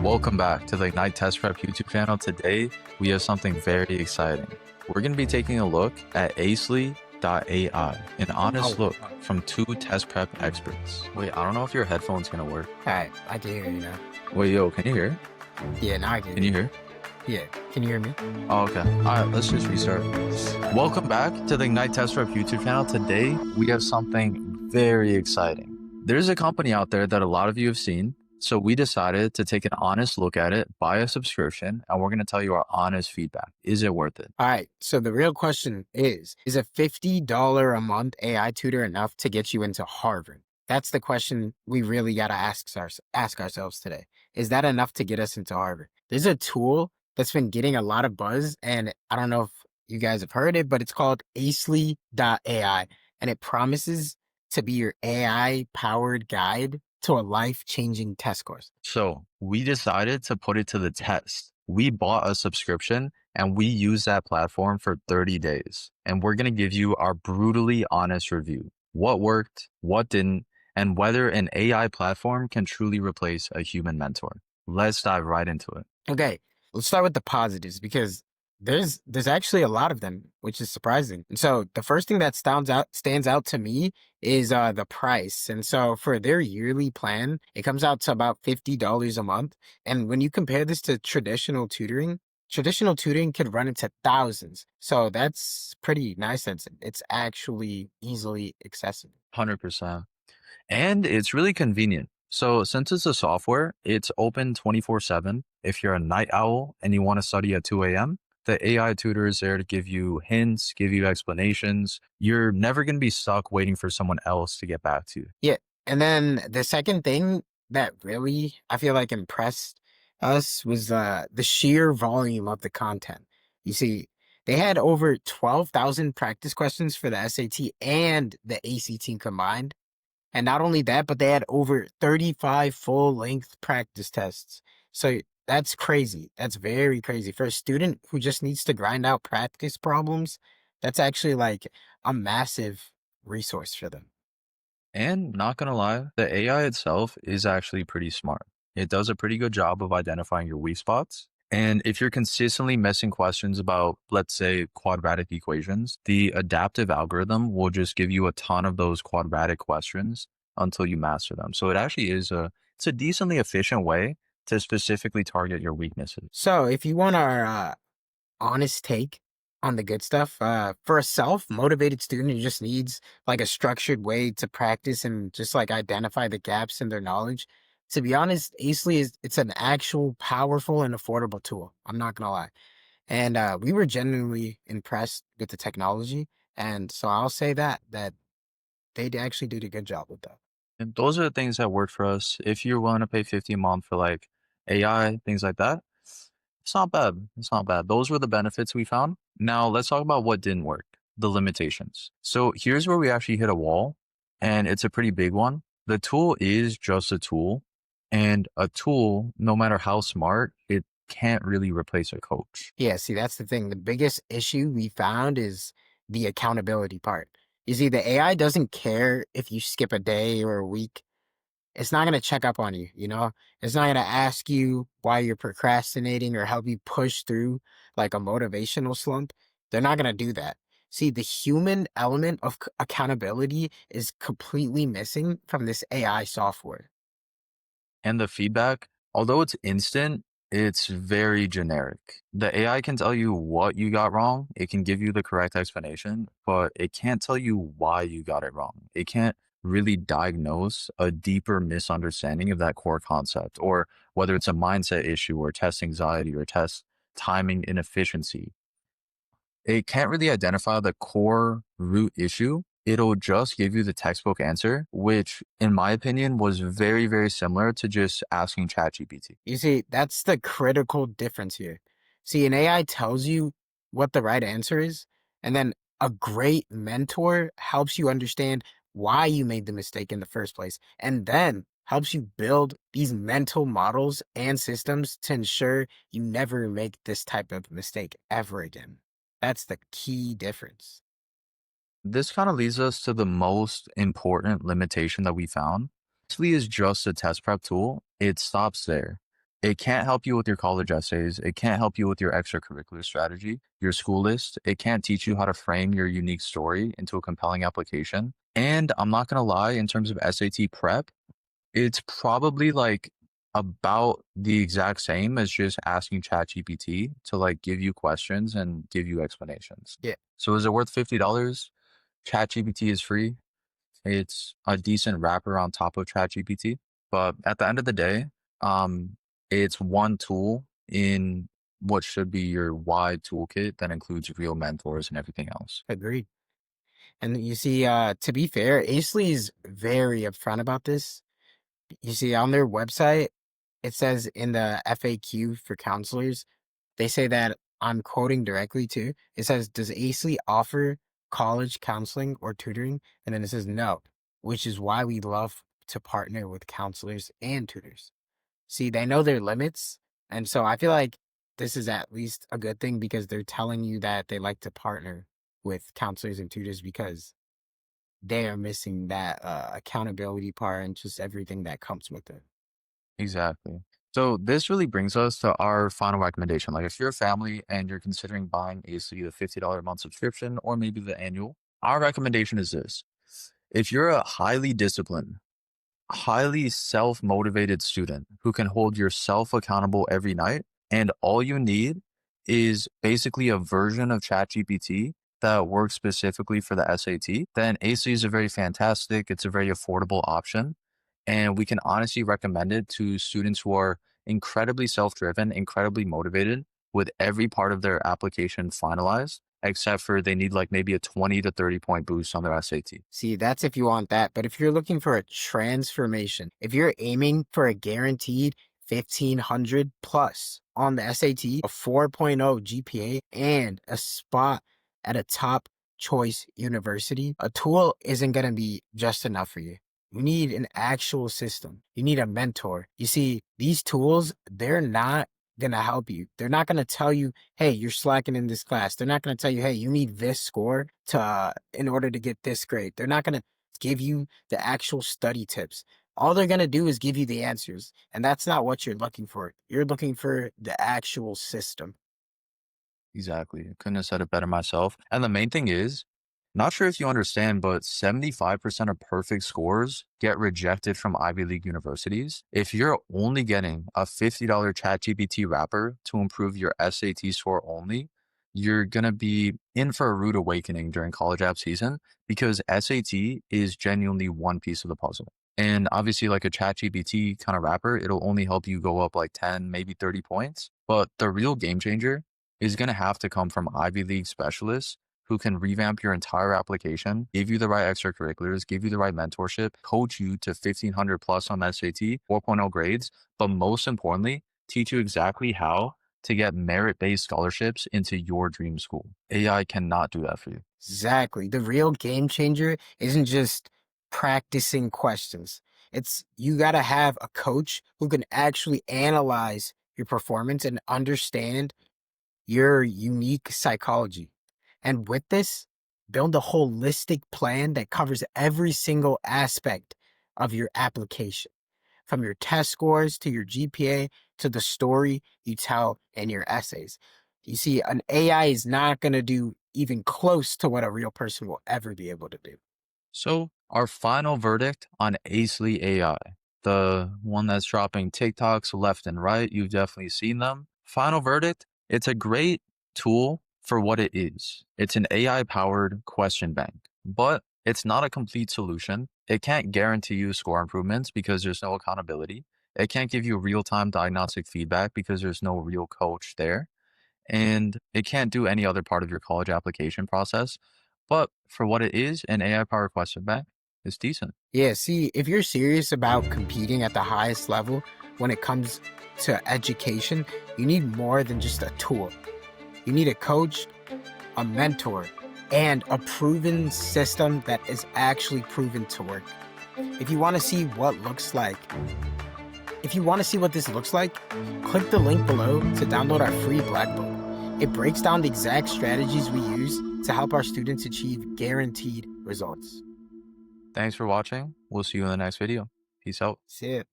Welcome back to the Ignite Test Prep YouTube channel. Today, we have something very exciting. We're going to be taking a look at Acely.ai, an honest look from two test prep experts. Wait, I don't know if your headphone's going to work. Alright, I can hear you now. Wait, yo, can you hear? Yeah, now I can Can you hear? Yeah, can you hear me? Oh, okay. All right, let's just restart. Welcome back to the Ignite Test Prep YouTube channel. Today, we have something very exciting. There's a company out there that a lot of you have seen. So we decided to take an honest look at it, buy a subscription, and we're going to tell you our honest feedback. Is it worth it? Alright, so the real question is a $50 a month AI tutor enough to get you into Harvard? That's the question we really got to ask ourselves today. Is that enough to get us into Harvard? There's a tool that's been getting a lot of buzz, and I don't know if you guys have heard it, but it's called Acely.ai, and it promises to be your AI-powered guide to a life-changing test course. So we decided to put it to the test. We bought a subscription and we used that platform for 30 days. And we're going to give you our brutally honest review. What worked, what didn't, and whether an AI platform can truly replace a human mentor. Let's dive right into it. Okay, let's start with the positives because there's actually a lot of them, which is surprising. And so the first thing that stands out to me is the price. And so for their yearly plan, it comes out to about $50 a month. And when you compare this to traditional tutoring could run into thousands. So that's pretty nice. It's actually easily accessible. 100%. And it's really convenient. So since it's a software, it's open 24/7. If you're a night owl and you want to study at 2 a.m., the AI tutor is there to give you hints, give you explanations. You're never going to be stuck waiting for someone else to get back to you. Yeah. And then the second thing that really I feel like impressed us was the sheer volume of the content. You see, they had over 12,000 practice questions for the SAT and the ACT combined. And not only that, but they had over 35 full-length practice tests. So that's crazy. That's very crazy. For a student who just needs to grind out practice problems, that's actually like a massive resource for them. And not going to lie, the AI itself is actually pretty smart. It does a pretty good job of identifying your weak spots. And if you're consistently missing questions about, let's say, quadratic equations, the adaptive algorithm will just give you a ton of those quadratic questions until you master them. So it actually is it's a decently efficient way to specifically target your weaknesses. So if you want our honest take on the good stuff, for a self-motivated student who just needs like a structured way to practice and just like identify the gaps in their knowledge, to be honest, it's an actual powerful and affordable tool. I'm not gonna lie. And we were genuinely impressed with the technology. And so I'll say that they actually did a good job with that. And those are the things that work for us. If you're willing to pay 50 a month for like AI, things like that, it's not bad. It's not bad. Those were the benefits we found. Now let's talk about what didn't work, the limitations. So here's where we actually hit a wall, and it's a pretty big one. The tool is just a tool, and a tool, no matter how smart, it can't really replace a coach. Yeah, see, that's the thing. The biggest issue we found is the accountability part. You see, the AI doesn't care if you skip a day or a week. It's not going to check up on you, you know? It's not going to ask you why you're procrastinating or help you push through like a motivational slump. They're not going to do that. See, the human element of accountability is completely missing from this AI software. And the feedback, although it's instant, it's very generic. The AI can tell you what you got wrong. It can give you the correct explanation, but it can't tell you why you got it wrong. It can't really diagnose a deeper misunderstanding of that core concept, or whether it's a mindset issue or test anxiety or test timing inefficiency. It can't really identify the core root issue. It'll just give you the textbook answer, which in my opinion was very, very similar to just asking ChatGPT. You see, that's the critical difference here. See, an AI tells you what the right answer is, and then a great mentor helps you understand why you made the mistake in the first place, and then helps you build these mental models and systems to ensure you never make this type of mistake ever again. That's the key difference. This kind of leads us to the most important limitation that we found. Actually is just a test prep tool. It stops there. It can't help you with your college essays. It can't help you with your extracurricular strategy, your school list. It can't teach you how to frame your unique story into a compelling application. And I'm not going to lie, in terms of SAT prep, it's probably like about the exact same as just asking ChatGPT to like give you questions and give you explanations. Yeah, So is it worth $50? ChatGPT is free. It's a decent wrapper on top of ChatGPT. But at the end of the day, um, it's one tool in what should be your wide toolkit that includes real mentors and everything else. agreed. And you see, to be fair, Acely is very upfront about this. You see, on their website, it says in the FAQ for counselors, they say that I'm quoting directly too. It says, "Does Acely offer college counseling or tutoring?" And then it says no, which is why we love to partner with counselors and tutors. See, they know their limits, and so I feel like this is at least a good thing because they're telling you that they like to partner with counselors and tutors because they are missing that accountability part and just everything that comes with it. Exactly. So this really brings us to our final recommendation. Like if you're a family and you're considering buying the $50 a month subscription or maybe the annual, our recommendation is this. If you're a highly disciplined, highly self-motivated student who can hold yourself accountable every night, and all you need is basically a version of ChatGPT that works specifically for the SAT, then AC is a very fantastic, it's a very affordable option. And we can honestly recommend it to students who are incredibly self-driven, incredibly motivated with every part of their application finalized, except for they need like maybe a 20 to 30 point boost on their SAT. See, that's if you want that. But if you're looking for a transformation, if you're aiming for a guaranteed 1500 plus on the SAT, a 4.0 GPA, and a spot at a top choice university, a tool isn't going to be just enough for you. You need an actual system. You need a mentor. You see, these tools, they're not going to help you. They're not going to tell you, hey, you're slacking in this class. They're not going to tell you, hey, you need this score to in order to get this grade. They're not going to give you the actual study tips. All they're going to do is give you the answers. And that's not what you're looking for. You're looking for the actual system. Exactly. I couldn't have said it better myself. And the main thing is, not sure if you understand, but 75% of perfect scores get rejected from Ivy League universities. If you're only getting a $50 ChatGPT wrapper to improve your SAT score only, you're going to be in for a rude awakening during college app season because SAT is genuinely one piece of the puzzle. And obviously, like a ChatGPT kind of wrapper, it'll only help you go up like 10, maybe 30 points. But the real game changer is going to have to come from Ivy League specialists who can revamp your entire application, give you the right extracurriculars, give you the right mentorship, coach you to 1500 plus on SAT, 4.0 grades, but most importantly, teach you exactly how to get merit-based scholarships into your dream school. AI cannot do that for you. Exactly. The real game changer isn't just practicing questions. It's you got to have a coach who can actually analyze your performance and understand your unique psychology. And with this, build a holistic plan that covers every single aspect of your application, from your test scores to your GPA to the story you tell in your essays. You see, an AI is not going to do even close to what a real person will ever be able to do. So, our final verdict on Acely.ai, the one that's dropping TikToks left and right, you've definitely seen them. Final verdict, it's a great tool for what it is. It's an AI powered question bank, but it's not a complete solution. It can't guarantee you score improvements because there's no accountability. It can't give you real time diagnostic feedback because there's no real coach there, and it can't do any other part of your college application process. But for what it is, an AI powered question bank is decent. Yeah, see, if you're serious about competing at the highest level when it comes to education, you need more than just a tool. You need a coach, a mentor, and a proven system that is actually proven to work. If you want to see what looks like, if you want to see what this looks like, click the link below to download our free Black Book. It breaks down the exact strategies we use to help our students achieve guaranteed results. Thanks for watching. We'll see you in the next video. Peace out. See it.